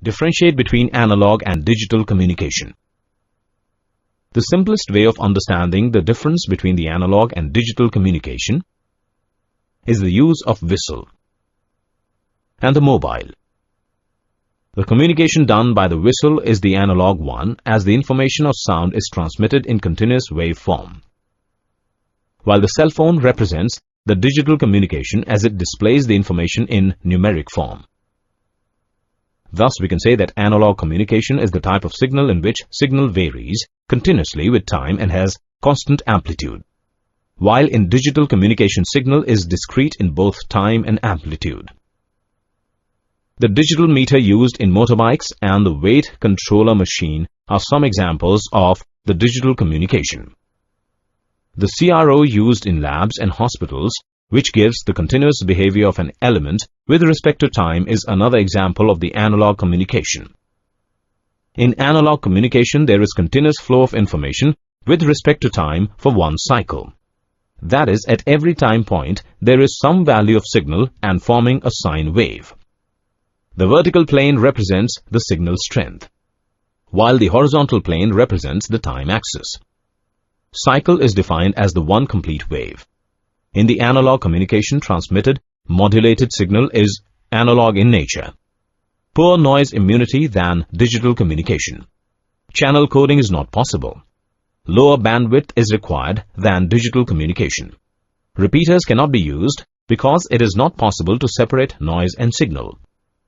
Differentiate between analog and digital communication. The simplest way of understanding the difference between the analog and digital communication is the use of whistle and the mobile. The communication done by the whistle is the analog one, as the information or sound is transmitted in continuous wave form, while the cell phone represents the digital communication as it displays the information in numeric form. Thus, we can say that analog communication is the type of signal in which signal varies continuously with time and has constant amplitude, while in digital communication signal is discrete in both time and amplitude. The digital meter used in motorbikes and the weight controller machine are some examples of the digital communication. The CRO used in labs and hospitals, which gives the continuous behavior of an element with respect to time, is another example of the analog communication. In analog communication, there is continuous flow of information with respect to time for one cycle. That is, at every time point, there is some value of signal and forming a sine wave. The vertical plane represents the signal strength, while the horizontal plane represents the time axis. Cycle is defined as the one complete wave. In the analog communication, transmitted modulated signal is analog in nature. Poor noise immunity than digital communication. Channel coding is not possible. Lower bandwidth is required than digital communication. Repeaters cannot be used because it is not possible to separate noise and signal.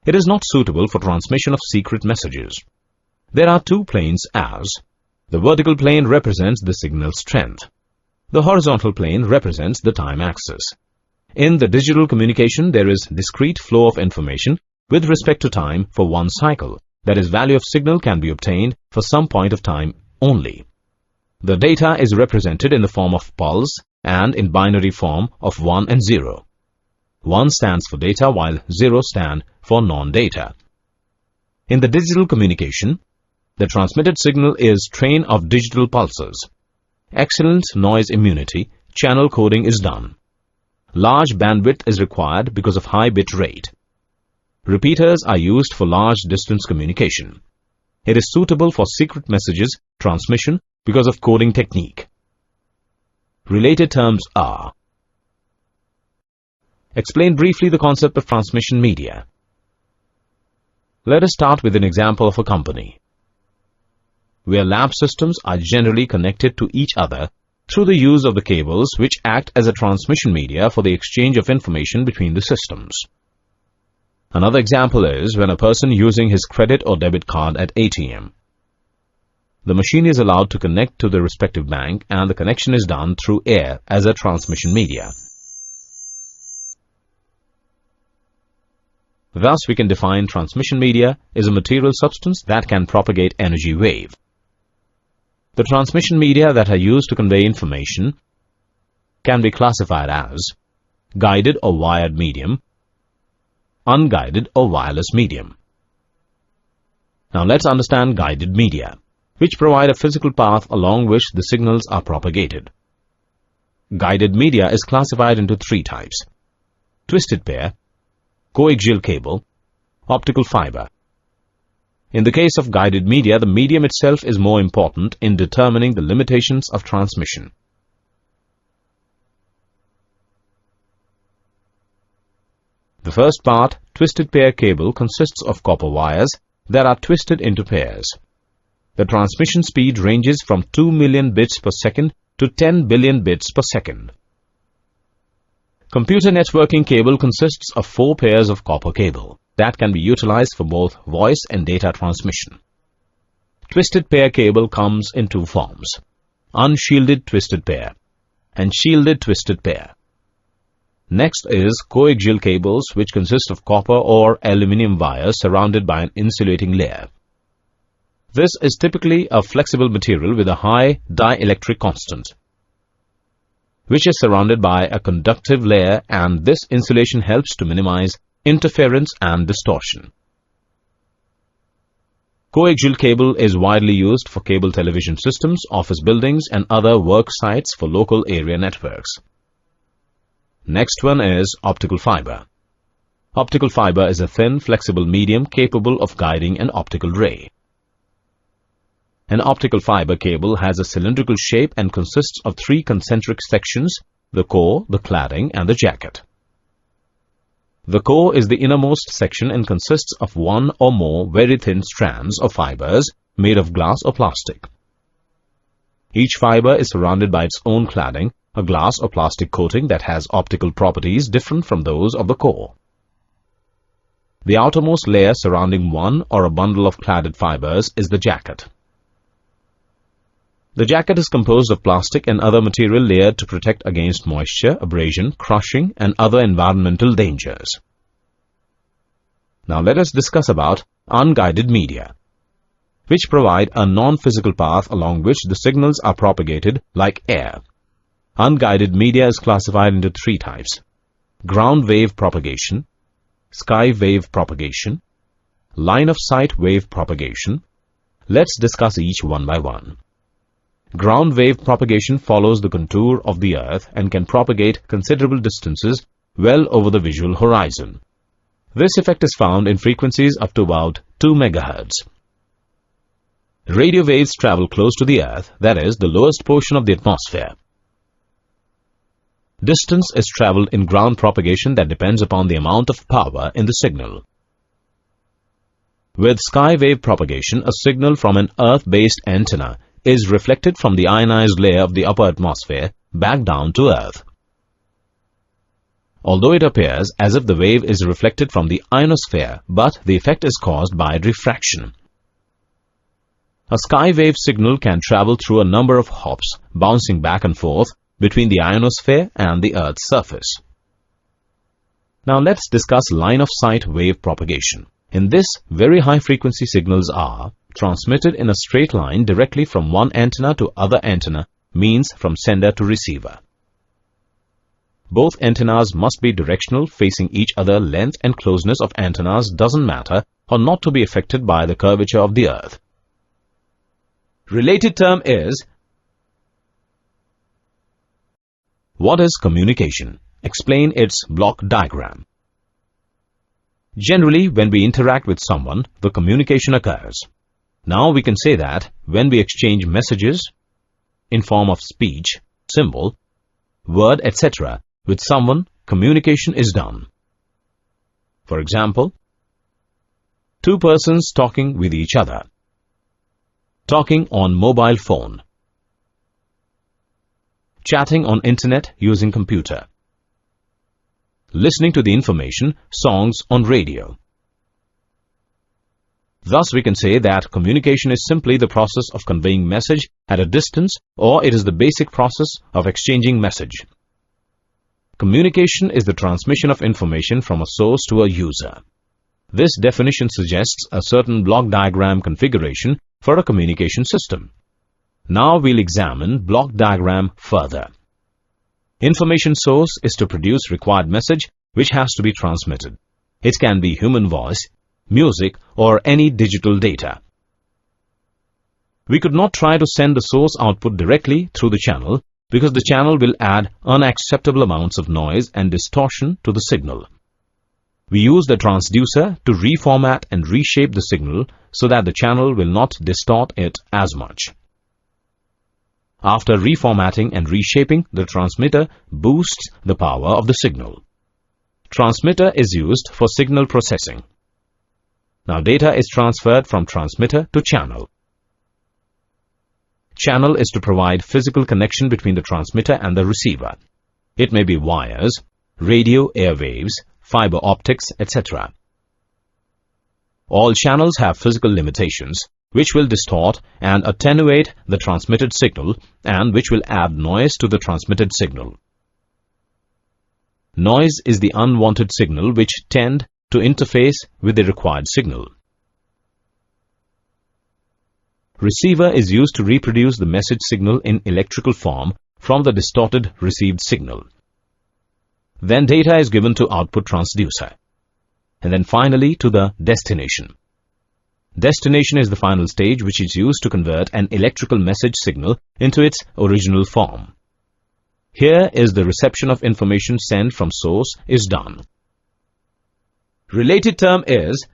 It is not suitable for transmission of secret messages. There are two planes as the vertical plane represents the signal strength. The horizontal plane represents the time axis. In the digital communication, there is discrete flow of information with respect to time for one cycle. That is, value of signal can be obtained for some point of time only. The data is represented in the form of pulse and in binary form of 1 and 0. 1 stands for data while 0 stands for non-data. In the digital communication, the transmitted signal is train of digital pulses. Excellent noise immunity, channel coding is done. Large bandwidth is required because of high bit rate. Repeaters are used for large distance communication. It is suitable for secret messages transmission because of coding technique. Related terms are: explain briefly the concept of transmission media. Let us start with an example of a company where lab systems are generally connected to each other through the use of the cables which act as a transmission media for the exchange of information between the systems. Another example is when a person using his credit or debit card at ATM. The machine is allowed to connect to the respective bank and the connection is done through air as a transmission media. Thus, we can define transmission media is a material substance that can propagate energy wave. The transmission media that are used to convey information can be classified as guided or wired medium, unguided or wireless medium. Now let's understand guided media, which provide a physical path along which the signals are propagated. Guided media is classified into three types: twisted pair, coaxial cable, optical fiber. In the case of guided media, the medium itself is more important in determining the limitations of transmission. The first part, twisted pair cable, consists of copper wires that are twisted into pairs. The transmission speed ranges from 2 million bits per second to 10 billion bits per second. Computer networking cable consists of 4 pairs of copper cable that can be utilized for both voice and data transmission. Twisted pair cable comes in two forms: unshielded twisted pair and shielded twisted pair. Next is coaxial cables, which consist of copper or aluminum wires surrounded by an insulating layer. This is typically a flexible material with a high dielectric constant, which is surrounded by a conductive layer, and this insulation helps to minimize interference and distortion. Coaxial cable is widely used for cable television systems, office buildings, and other work sites for local area networks. Next one is optical fiber. Optical fiber is a thin, flexible medium capable of guiding an optical ray. An optical fiber cable has a cylindrical shape and consists of three concentric sections: the core, the cladding, and the jacket. The core is the innermost section and consists of one or more very thin strands of fibers made of glass or plastic. Each fiber is surrounded by its own cladding, a glass or plastic coating that has optical properties different from those of the core. The outermost layer surrounding one or a bundle of cladded fibers is the jacket. The jacket is composed of plastic and other material layered to protect against moisture, abrasion, crushing, and other environmental dangers. Now let us discuss about unguided media, which provide a non-physical path along which the signals are propagated like air. Unguided media is classified into three types: ground wave propagation, sky wave propagation, line of sight wave propagation. Let's discuss each one by one. Ground wave propagation follows the contour of the Earth and can propagate considerable distances well over the visual horizon. This effect is found in frequencies up to about 2 MHz. Radio waves travel close to the Earth, that is, the lowest portion of the atmosphere. Distance is traveled in ground propagation that depends upon the amount of power in the signal. With sky wave propagation, a signal from an Earth-based antenna is reflected from the ionized layer of the upper atmosphere back down to Earth. Although it appears as if the wave is reflected from the ionosphere, but the effect is caused by refraction. A sky wave signal can travel through a number of hops, bouncing back and forth between the ionosphere and the Earth's surface. Now let's discuss line of sight wave propagation. In this, very high frequency signals are transmitted in a straight line directly from one antenna to other antenna, means from sender to receiver. Both antennas must be directional, facing each other. Length and closeness of antennas doesn't matter or not to be affected by the curvature of the Earth. Related term is: what is communication? Explain its block diagram. Generally, when we interact with someone, the communication occurs. Now we can say that when we exchange messages in form of speech, symbol, word, etc. with someone, communication is done. For example, two persons talking with each other, talking on mobile phone, chatting on internet using computer, listening to the information, songs on radio. Thus, we can say that communication is simply the process of conveying message at a distance, or it is the basic process of exchanging message. Communication is the transmission of information from a source to a user. This definition suggests a certain block diagram configuration for a communication system. Now we'll examine block diagram further. Information source is to produce required message which has to be transmitted. It can be human voice, music, or any digital data. We could not try to send the source output directly through the channel because the channel will add unacceptable amounts of noise and distortion to the signal. We use the transducer to reformat and reshape the signal so that the channel will not distort it as much. After reformatting and reshaping, the transmitter boosts the power of the signal. Transmitter is used for signal processing. Now data is transferred from transmitter to channel. Channel is to provide physical connection between the transmitter and the receiver. It may be wires, radio airwaves, fiber optics, etc. All channels have physical limitations which will distort and attenuate the transmitted signal and which will add noise to the transmitted signal. Noise is the unwanted signal which tend to interface with the required signal. Receiver is used to reproduce the message signal in electrical form from the distorted received signal. Then data is given to output transducer, and then finally to the destination. Destination is the final stage which is used to convert an electrical message signal into its original form. Here is the reception of information sent from source is done. Related term is